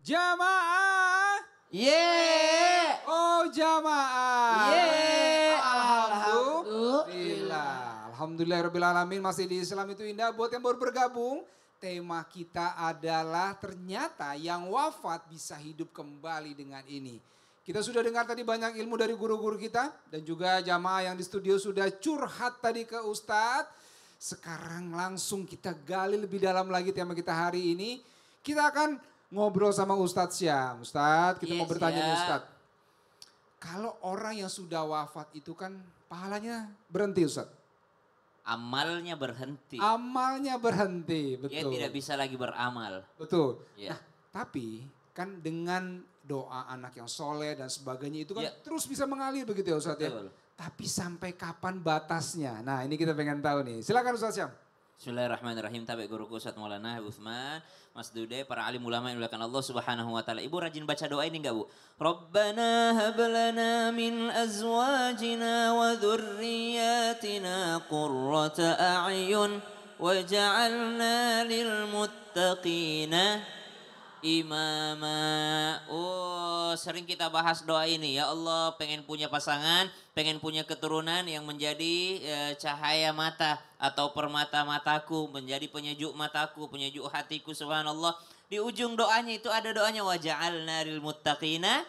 Jamaah. Yeay. Oh jamaah. Yeay. Alhamdulillah. Alhamdulillahirrahmanirrahim. Masih di Islam itu indah. Buat yang baru bergabung. Tema kita adalah ternyata yang wafat bisa hidup kembali dengan ini. Kita sudah dengar tadi banyak ilmu dari guru-guru kita. Dan juga jamaah yang di studio sudah curhat tadi ke Ustadz. Sekarang langsung kita gali lebih dalam lagi tema kita hari ini. Kita akan ngobrol sama Ustadz Syam. Ustadz, kita mau bertanya nih Ustadz. Kalau orang yang sudah wafat itu kan pahalanya berhenti Ustadz. Amalnya berhenti. Amalnya berhenti, betul. Dia tidak bisa lagi beramal. Betul. Ya. Nah, tapi kan dengan doa anak yang soleh dan sebagainya itu kan terus bisa mengalir begitu ya Ustadz ya. Tapi sampai kapan batasnya? Nah ini kita pengen tahu nih. Silakan Ustadz Syam. Bismillahirrahmanirrahim. Tabi guruku Ustadz Maulana Utsman, Mas Dude, para alim ulama yang dimuliakan Allah Subhanahu wa taala. Ibu rajin baca doa ini enggak, Bu? Rabbana hab lana min azwajina wa dzurriyyatina qurrata a'yun waj'alna lil muttaqina imama. Oh, sering kita bahas doa ini. Ya Allah, pengen punya pasangan, pengen punya keturunan yang menjadi cahaya mata atau permata mataku, menjadi penyejuk mataku, penyejuk hatiku, subhanallah. Di ujung doanya itu ada doanya waja'alna lil muttaqina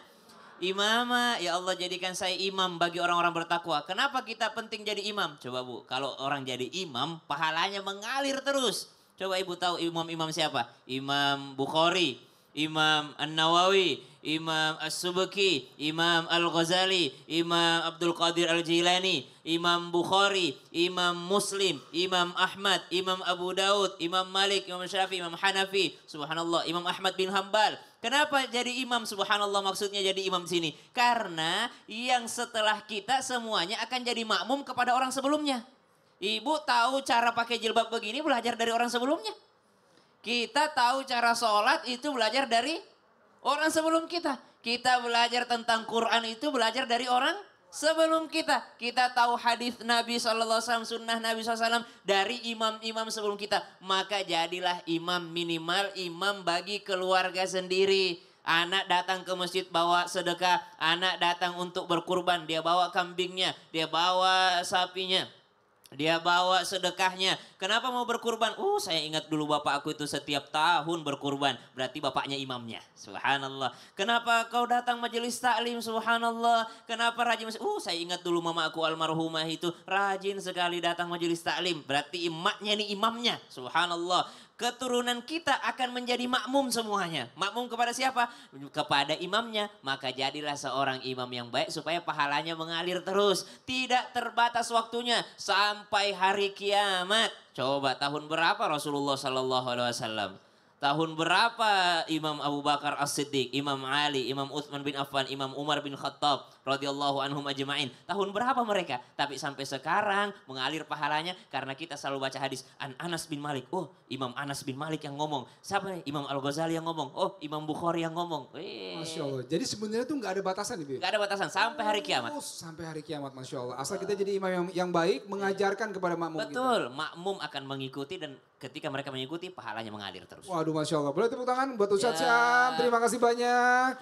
imama. Ya Allah, jadikan saya imam bagi orang-orang bertakwa. Kenapa kita penting jadi imam? Coba Bu, kalau orang jadi imam, pahalanya mengalir terus. Coba Ibu tahu imam-imam siapa? Imam Bukhari, Imam An-Nawawi, Imam As-Subki, Imam Al-Ghazali, Imam Abdul Qadir Al-Jilani, Imam Bukhari, Imam Muslim, Imam Ahmad, Imam Abu Daud, Imam Malik, Imam Syafi'i, Imam Hanafi, subhanallah, Imam Ahmad bin Hambal. Kenapa jadi imam? Subhanallah, maksudnya jadi imam di sini. Karena yang setelah kita semuanya akan jadi makmum kepada orang sebelumnya. Ibu tahu cara pakai jilbab begini belajar dari orang sebelumnya. Kita tahu cara sholat itu belajar dari orang sebelum kita. Kita belajar tentang Quran itu belajar dari orang sebelum kita. Kita tahu hadis Nabi SAW, sunnah Nabi SAW dari imam-imam sebelum kita. Maka jadilah imam, minimal imam bagi keluarga sendiri. Anak datang ke masjid bawa sedekah, anak datang untuk berkurban, dia bawa kambingnya, dia bawa sapinya. Dia bawa sedekahnya. Kenapa mau berkurban? Saya ingat dulu bapak aku itu setiap tahun berkurban. Berarti bapaknya imamnya. Subhanallah. Kenapa kau datang majelis taklim? Subhanallah. Kenapa rajin? Saya ingat dulu mama aku almarhumah itu rajin sekali datang majelis taklim. Berarti emaknya nih imamnya. Subhanallah. Keturunan kita akan menjadi makmum semuanya. Makmum kepada siapa? Kepada imamnya. Maka jadilah seorang imam yang baik supaya pahalanya mengalir terus. Tidak terbatas waktunya sampai hari kiamat. Coba tahun berapa Rasulullah SAW? Tahun berapa Imam Abu Bakar As-Siddiq, Imam Ali, Imam Utsman bin Affan, Imam Umar bin Khattab radhiyallahu anhum ajma'in. Tahun berapa mereka? Tapi sampai sekarang mengalir pahalanya karena kita selalu baca hadis Anas bin Malik. Imam Anas bin Malik yang ngomong. Siapa? Imam Al-Ghazali yang ngomong. Imam Bukhari yang ngomong. Masya Allah. Jadi sebenarnya tuh nggak ada batasan Ibu? Nggak ada batasan sampai hari kiamat. Sampai hari kiamat, Masya Allah. Asal kita jadi imam yang baik, mengajarkan kepada makmum kita. Betul, makmum akan mengikuti dan ketika mereka mengikuti pahalanya mengalir terus. Waduh Masya Allah. Boleh tepuk tangan buat Ustadz Syam. Terima kasih banyak.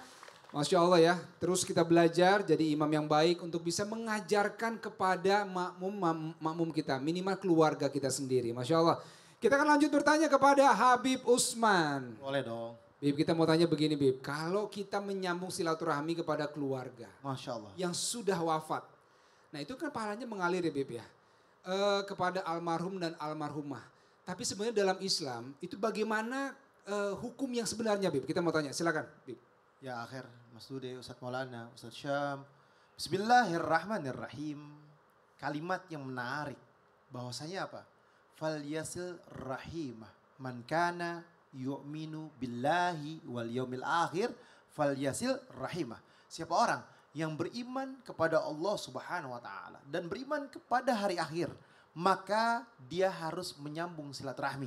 Masya Allah ya. Terus kita belajar jadi imam yang baik untuk bisa mengajarkan kepada makmum kita. Minimal keluarga kita sendiri. Masya Allah. Kita akan lanjut bertanya kepada Habib Utsman. Boleh dong. Bib, kita mau tanya begini Bib. Kalau kita menyambung silaturahmi kepada keluarga. Masya Allah. Yang sudah wafat. Nah itu kan pahalanya mengalir ya Bib ya. Kepada almarhum dan almarhumah. Tapi sebenarnya dalam Islam itu bagaimana hukum yang sebenarnya Bib? Kita mau tanya, silakan Bib. Ya akhir Mas Dude, Ustadz Maulana, Ustadz Syam. Bismillahirrahmanirrahim. Kalimat yang menarik. Bahwasanya apa? Fal yasil rahimah. Man kana yu'minu billahi wal yaumil akhir. Fal yasil rahimah. Siapa orang yang beriman kepada Allah Subhanahu wa taala dan beriman kepada hari akhir, maka dia harus menyambung silaturahmi.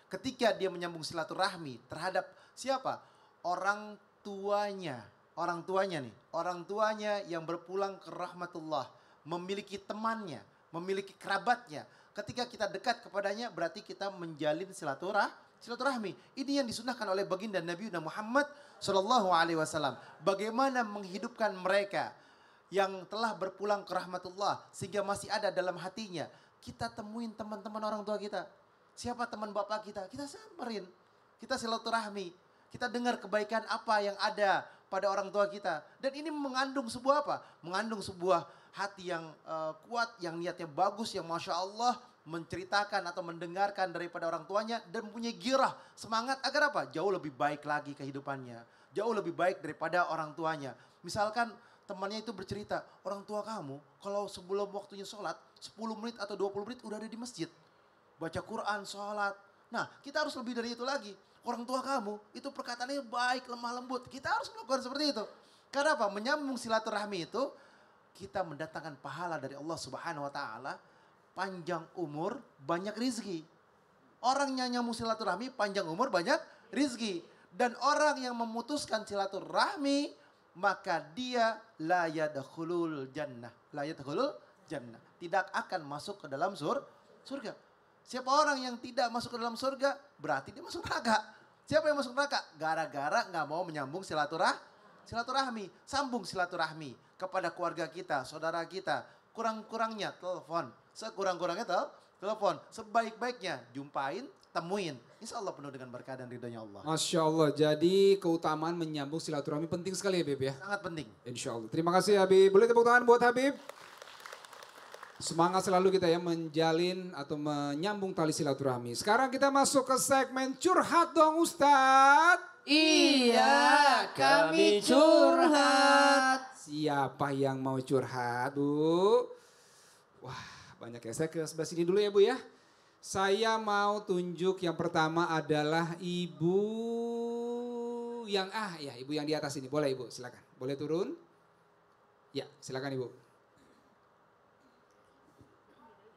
Ketika dia menyambung silaturahmi terhadap siapa? Orang tuanya nih. Orang tuanya yang berpulang ke rahmatullah. Memiliki temannya, memiliki kerabatnya. Ketika kita dekat kepadanya berarti kita menjalin silaturahmi. Ini yang disunahkan oleh baginda Nabi Muhammad Shallallahu Alaihi Wasallam. Bagaimana menghidupkan mereka yang telah berpulang ke rahmatullah sehingga masih ada dalam hatinya. Kita temuin teman-teman orang tua kita. Siapa teman bapak kita? Kita samperin. Kita silaturahmi. Kita dengar kebaikan apa yang ada pada orang tua kita. Dan ini mengandung sebuah apa? Mengandung sebuah hati yang kuat, yang niatnya bagus, yang Masya Allah menceritakan atau mendengarkan daripada orang tuanya. Dan punya girah, semangat agar apa? Jauh lebih baik lagi kehidupannya. Jauh lebih baik daripada orang tuanya. Misalkan temannya itu bercerita, orang tua kamu kalau sebelum waktunya sholat 10 menit atau 20 menit udah ada di masjid. Baca Quran, sholat. Nah kita harus lebih dari itu lagi. Orang tua kamu itu perkataannya baik, lemah lembut. Kita harus melakukan seperti itu. Karena apa? Menyambung silaturahmi itu kita mendatangkan pahala dari Allah Subhanahu wa taala, panjang umur, banyak rizki. Orang yang nyambung silaturahmi, panjang umur, banyak rizki. Dan orang yang memutuskan silaturahmi, maka dia la yadkhulul jannah. La yadkhulul jannah. Tidak akan masuk ke dalam surga. Siapa orang yang tidak masuk ke dalam surga, berarti dia masuk neraka. Siapa yang masuk neraka? Gara-gara nggak mau menyambung silaturahmi. Sambung silaturahmi kepada keluarga kita, saudara kita. Kurang-kurangnya telepon. Sekurang-kurangnya telepon. Sebaik-baiknya jumpain, temuin. Insya Allah penuh dengan berkah dan ridhonya Allah. Masya Allah, jadi keutamaan menyambung silaturahmi penting sekali ya Habib ya. Sangat penting. Insya Allah. Terima kasih Habib. Boleh tepuk tangan buat Habib. Semangat selalu kita ya menjalin atau menyambung tali silaturahmi. Sekarang kita masuk ke segmen curhat dong Ustadz. Iya, kami curhat. Siapa yang mau curhat Bu? Wah banyak ya, saya ke sebelah sini dulu ya Bu ya. Saya mau tunjuk yang pertama adalah ibu yang ibu yang di atas ini. Boleh Ibu, silakan. Boleh turun? Ya, silakan Ibu.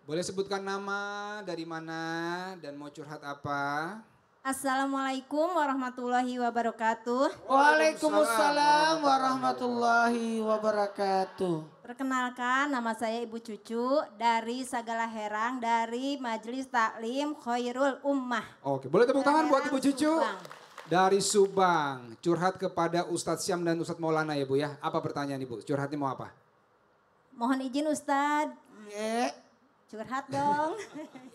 Boleh sebutkan nama, dari mana, dan mau curhat apa? Assalamualaikum warahmatullahi wabarakatuh. Waalaikumsalam warahmatullahi wabarakatuh. Perkenalkan, nama saya Ibu Cucu dari Sagala Herang dari Majelis Taklim Khairul Ummah. Oke, boleh tepuk tangan buat Ibu Cucu. Subang. Dari Subang, curhat kepada Ustadz Syam dan Ustadz Maulana ya Bu ya. Apa pertanyaan Ibu? Curhatnya mau apa? Mohon izin Ustadz, Ya, curhat dong.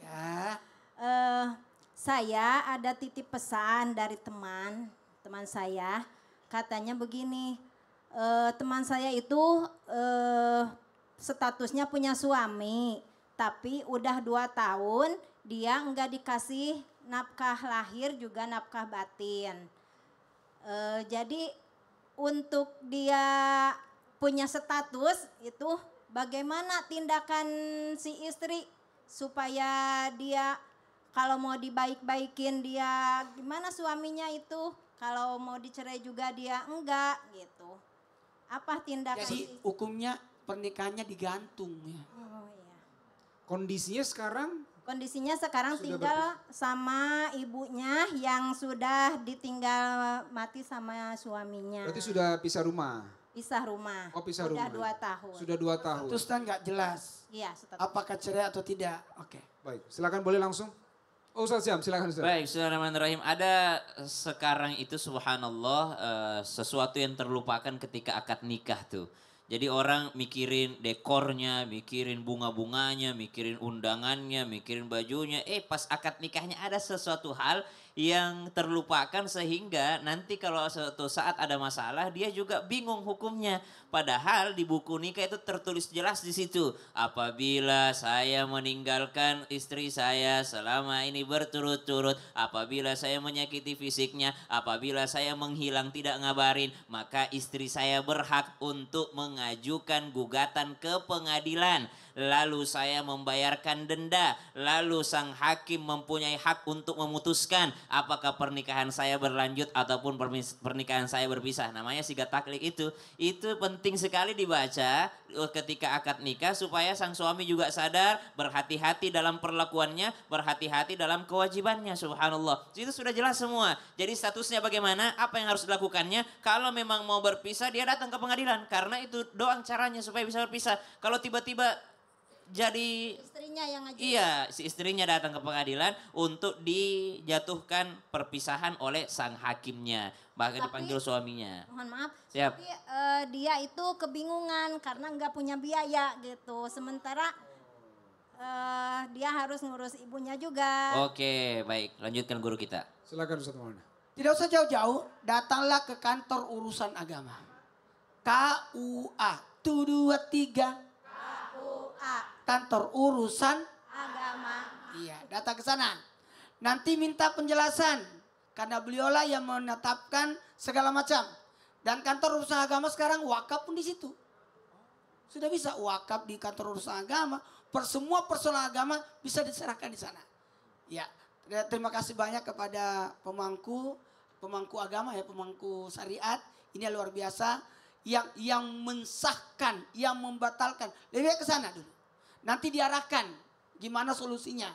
ya. Saya ada titip pesan dari teman saya. Katanya begini, teman saya itu statusnya punya suami, tapi udah 2 tahun dia enggak dikasih nafkah lahir juga nafkah batin. Jadi untuk dia punya status itu bagaimana tindakan si istri supaya dia kalau mau dibaik-baikin dia gimana suaminya itu, kalau mau dicerai juga dia enggak gitu. Apa tindakan Jadi hukumnya pernikahannya digantung ya. Oh, iya. Kondisinya sekarang Sudah tinggal sama ibunya yang sudah ditinggal mati sama suaminya. berarti sudah pisah rumah. Pisah rumah. Oh, pisah Udah rumah. 2 tahun. Sudah 2 tahun. Terus kan nggak jelas Iya, status. apakah cerai atau tidak. Oke. Baik, silakan boleh langsung. Oh Ustadz Syam, silakan Ustadz. Baik, Bismillahirrahmanirrahim. Ada sekarang itu subhanallah sesuatu yang terlupakan ketika akad nikah tuh. Jadi orang mikirin dekornya, mikirin bunga-bunganya, mikirin undangannya, mikirin bajunya. Pas akad nikahnya ada sesuatu hal yang terlupakan sehingga nanti kalau suatu saat ada masalah dia juga bingung hukumnya. Padahal di buku nikah itu tertulis jelas di situ. Apabila saya meninggalkan istri saya selama ini berturut-turut. Apabila saya menyakiti fisiknya. Apabila saya menghilang tidak ngabarin. Maka istri saya berhak untuk mengajukan gugatan ke pengadilan. Lalu saya membayarkan denda. Lalu sang hakim mempunyai hak untuk memutuskan apakah pernikahan saya berlanjut ataupun pernikahan saya berpisah. Namanya sigat taklid itu. Itu penting sekali dibaca ketika akad nikah supaya sang suami juga sadar, berhati-hati dalam perlakuannya, berhati-hati dalam kewajibannya. Subhanallah. Itu sudah jelas semua. Jadi statusnya bagaimana, apa yang harus dilakukannya. Kalau memang mau berpisah dia datang ke pengadilan. Karena itu doang caranya supaya bisa berpisah. Kalau tiba-tiba jadi Istrinya yang ngajuin. iya, si istrinya datang ke pengadilan untuk dijatuhkan perpisahan oleh sang hakimnya, bahkan Tapi- dipanggil suaminya. Mohon maaf. Siap. Tapi dia itu kebingungan karena nggak punya biaya gitu. Sementara dia harus ngurus ibunya juga. Oke, baik, lanjutkan guru kita. Silakan Ustaz Maulana. Tidak usah jauh-jauh, datanglah ke kantor urusan agama. KUA, 223. KUA Kantor urusan, agama. iya datang ke sana. Nanti minta penjelasan, karena beliaulah yang menetapkan segala macam. Dan kantor urusan agama sekarang wakaf pun di situ. Sudah bisa wakaf di kantor urusan agama, semua persoalan agama bisa diserahkan di sana. Ya, terima kasih banyak kepada pemangku agama ya, pemangku syariat. Ini luar biasa yang mensahkan, yang membatalkan. Lebih baik ke sana dulu. Nanti diarahkan gimana solusinya.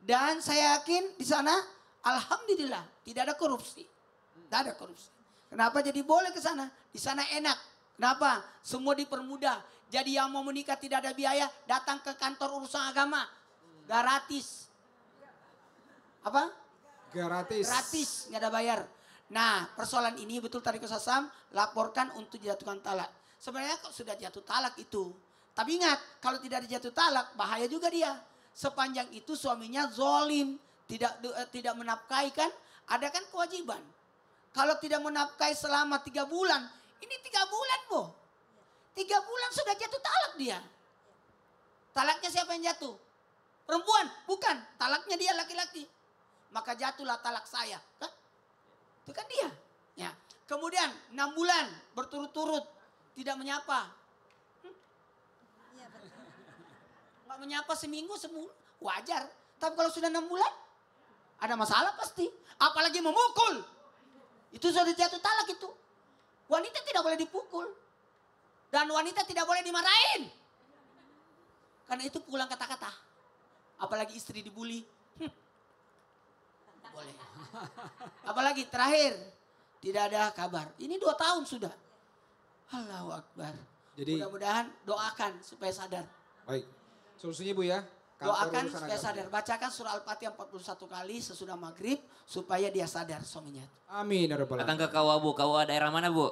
Dan saya yakin di sana alhamdulillah tidak ada korupsi. Tidak ada korupsi. Kenapa jadi boleh ke sana? Di sana enak. Kenapa? Semua dipermudah. Jadi yang mau menikah tidak ada biaya, datang ke kantor urusan agama. Gratis. Apa? Gratis. Gratis, nggak ada bayar. Nah, persoalan ini betul tadi Sasam laporkan untuk dijatuhkan talak. Sebenarnya kok sudah jatuh talak itu. Tapi ingat, kalau tidak dijatuh talak bahaya juga dia. Sepanjang itu suaminya zolim, tidak menafkahi kan, ada kan kewajiban. Kalau tidak menafkahi selama 3 bulan, ini 3 bulan boh. 3 bulan sudah jatuh talak dia. Talaknya siapa yang jatuh? Perempuan, bukan. Talaknya dia laki-laki. Maka jatuhlah talak saya. Kan? Itu kan dia. Ya. Kemudian 6 bulan berturut-turut tidak menyapa. Iya betul. Nggak menyapa seminggu wajar. Tapi kalau sudah 6 bulan ada masalah pasti. Apalagi memukul. Itu sudah jatuh talak itu. Wanita tidak boleh dipukul. Dan wanita tidak boleh dimarahin. Karena itu pukulan kata-kata. Apalagi istri dibully. Boleh. Apalagi terakhir. Tidak ada kabar. Ini 2 tahun sudah. Allahu Akbar. Jadi- Mudah-mudahan doakan supaya sadar. Baik. Solusinya Bu ya. Kantor Doakan urusan supaya agama. sadar. Bacakan surah Al-Fatihah 41 kali sesudah maghrib. Supaya dia sadar suaminya. Amin ya rabbal Datang alamin. ke KUA Bu, KUA daerah mana Bu?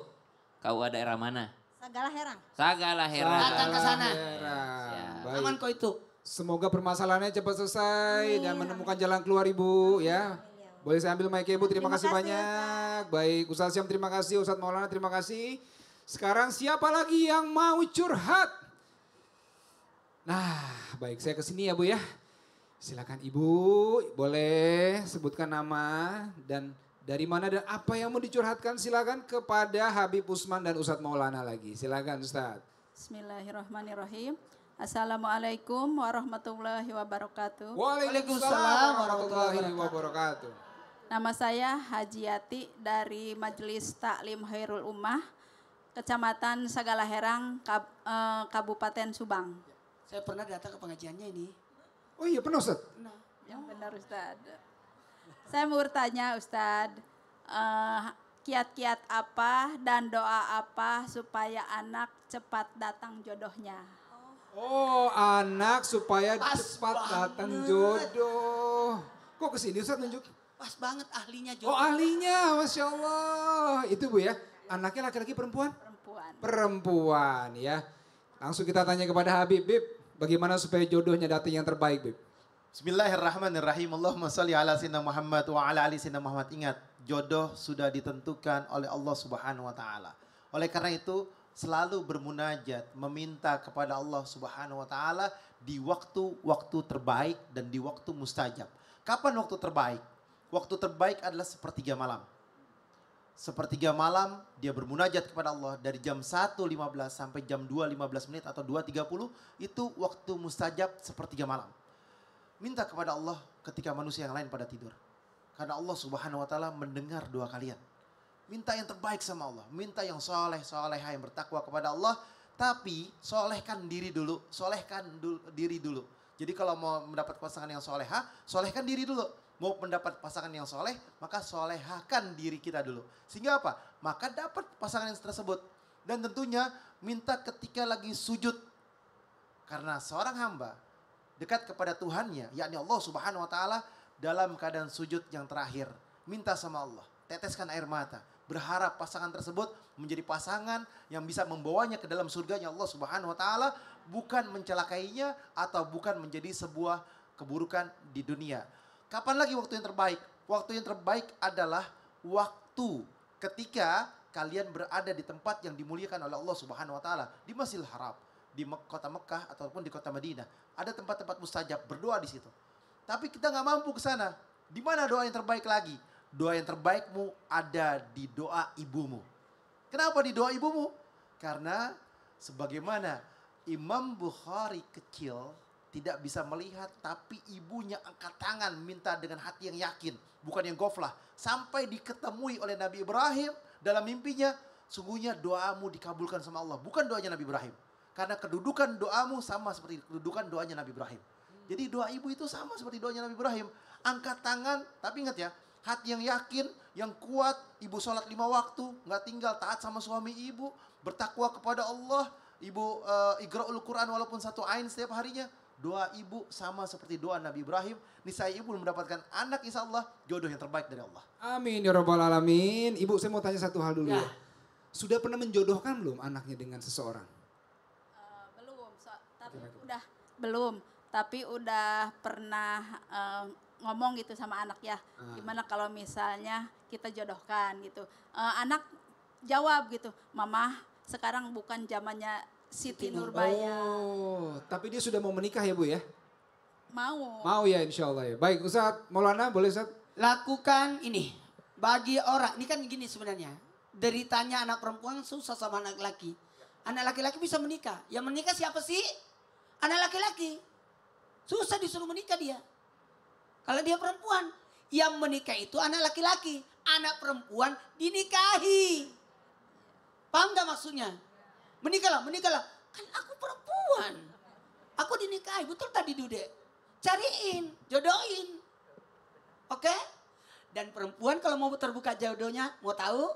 KUA daerah mana? Segala herang. Sagala Herang. Datang ke sana. Heran. Siap. Baik. Aman kok itu. Semoga permasalahannya cepat selesai dan menemukan jalan keluar Ibu ya. Boleh saya ambil mic Ibu, terima Terima kasih kasih, banyak. Baik, Ustaz Syam terima kasih, Ustaz Maulana terima kasih. Sekarang siapa lagi yang mau curhat? Nah, baik saya ke sini ya Bu ya. Silakan Ibu, boleh sebutkan nama dan dari mana dan apa yang mau dicurhatkan silakan kepada Habib Usman dan Ustaz Maulana lagi. Silakan Ustaz. Bismillahirrahmanirrahim. Assalamualaikum warahmatullahi wabarakatuh. Waalaikumsalam warahmatullahi wabarakatuh. Nama saya Haji Yati dari Majelis Taklim Khairul Ummah, Kecamatan Sagala Herang, Kabupaten Subang. Saya pernah datang ke pengajiannya ini. Oh iya pernah Ustaz? Yang benar Ustad. Saya mau bertanya Ustad, kiat-kiat apa dan doa apa supaya anak cepat datang jodohnya? Oh anak supaya Pas cepat banget. datang jodoh. Kok kesini Ustaz nunjuk? Pas banget ahlinya Oh jodoh. ahlinya Masya Allah. Itu Bu ya, anaknya laki-laki perempuan? Perempuan. Perempuan ya. Langsung kita tanya kepada Habib. Bib, bagaimana supaya jodohnya datang yang terbaik Bib? Bismillahirrahmanirrahim. Allahumma salli ala sayyidina Muhammad wa ala ali sayyidina Muhammad. Ingat, jodoh sudah ditentukan oleh Allah Subhanahu wa taala. Oleh karena itu, selalu bermunajat, meminta kepada Allah Subhanahu wa taala di waktu-waktu terbaik dan di waktu mustajab. Kapan waktu terbaik? Waktu terbaik adalah sepertiga malam. Sepertiga malam dia bermunajat kepada Allah dari jam 1.15 sampai jam 2.15 menit atau 2.30 itu waktu mustajab sepertiga malam. Minta kepada Allah ketika manusia yang lain pada tidur. Karena Allah Subhanahu wa taala mendengar doa kalian. Minta yang terbaik sama Allah, minta yang soleh, solehah yang bertakwa kepada Allah. Tapi solehkan diri dulu, diri dulu. Jadi kalau mau mendapat pasangan yang solehah, solehkan diri dulu. Mau mendapat pasangan yang soleh, maka solehahkan diri kita dulu. Sehingga apa? Maka dapat pasangan yang tersebut. Dan tentunya minta ketika lagi sujud. Karena seorang hamba dekat kepada Tuhannya, yakni Allah Subhanahu wa taala, dalam keadaan sujud yang terakhir, minta sama Allah, teteskan air mata, berharap pasangan tersebut menjadi pasangan yang bisa membawanya ke dalam surganya Allah Subhanahu wa taala, bukan mencelakainya atau bukan menjadi sebuah keburukan di dunia. Kapan lagi waktu yang terbaik? Waktu yang terbaik adalah waktu ketika kalian berada di tempat yang dimuliakan oleh Allah Subhanahu wa taala, di Masjidil Haram, di kota Mekah ataupun di kota Madinah. Ada tempat-tempat mustajab, berdoa di situ. Tapi kita nggak mampu ke sana. Di mana doa yang terbaik lagi? Doa yang terbaikmu ada di doa ibumu. Kenapa di doa ibumu? Karena sebagaimana Imam Bukhari kecil tidak bisa melihat, tapi ibunya angkat tangan minta dengan hati yang yakin, bukan yang goflah. Sampai diketemui oleh Nabi Ibrahim dalam mimpinya, sungguhnya doamu dikabulkan sama Allah, bukan doanya Nabi Ibrahim. Karena kedudukan doamu sama seperti kedudukan doanya Nabi Ibrahim. Jadi doa ibu itu sama seperti doanya Nabi Ibrahim. Angkat tangan, tapi ingat ya, hati yang yakin, yang kuat, ibu sholat 5 waktu, nggak tinggal, taat sama suami ibu, bertakwa kepada Allah, ibu iqra'ul Quran walaupun 1 ain setiap harinya. Doa ibu sama seperti doa Nabi Ibrahim. Niscaya ibu mendapatkan anak, insya Allah jodoh yang terbaik dari Allah. Amin ya rabbal alamin. Ibu, saya mau tanya satu hal dulu Ya. ya. Sudah pernah menjodohkan belum anaknya dengan seseorang? Tapi udah pernah ngomong gitu sama anak ya, gimana kalau misalnya kita jodohkan gitu. Anak jawab gitu, mama sekarang bukan zamannya Siti Nurbaya. Oh, tapi dia sudah mau menikah ya Bu ya? Mau. Mau ya insya Allah ya. Baik Ustadz Maulana, boleh Ustadz? Lakukan ini. Bagi orang, ini kan gini sebenarnya. Deritanya anak perempuan susah sama anak laki. Anak laki-laki bisa menikah. Yang menikah siapa sih? Anak laki-laki. Susah disuruh menikah dia. Kalau dia perempuan, yang menikah itu anak laki-laki. Anak perempuan dinikahi. Paham gak maksudnya? Menikahlah. Kan aku perempuan. Aku dinikahi, betul tadi Dude. Cariin, jodohin. Oke? Dan perempuan kalau mau terbuka jodohnya, mau tahu?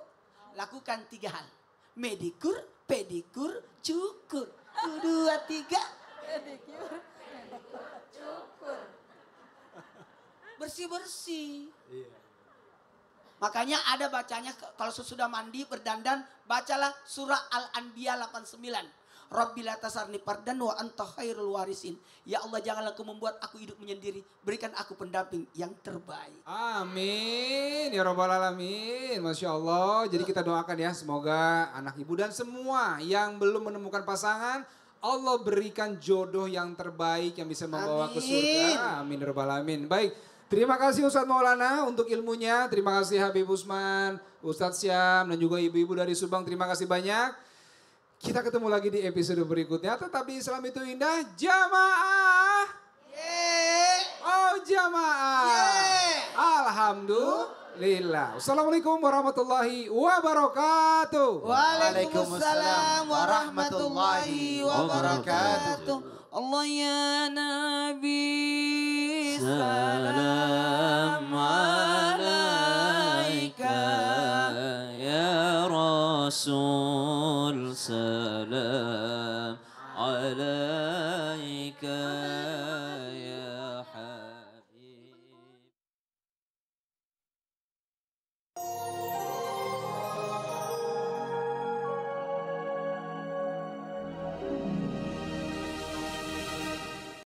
Lakukan 3 hal. Medikur, pedikur, cukur. 1, 2, 3. Pedicure, cukur. Bersih-bersih. Makanya ada bacanya kalau sesudah mandi berdandan, bacalah surah Al-Anbiya 89. Rabbila tasarni fardan wa anta khairul warisin. Ya Allah, janganlah kau membuat aku hidup menyendiri, berikan aku pendamping yang terbaik. Amin ya rabbal alamin. Masya Allah. Jadi kita doakan ya, semoga anak ibu dan semua yang belum menemukan pasangan, Allah berikan jodoh yang terbaik yang bisa membawa ke surga. Amin ya rabbal alamin. Baik, terima kasih Ustadz Maulana untuk ilmunya. Terima kasih Habib Usman, Ustadz Syam, dan juga ibu-ibu dari Subang. Terima kasih banyak. Kita ketemu lagi di episode berikutnya. Tetapi Islam itu indah, jamaah. Oh jamaah. Alhamdulillah. Assalamualaikum warahmatullahi wabarakatuh. Waalaikumsalam warahmatullahi wabarakatuh. Allah ya Nabi salam.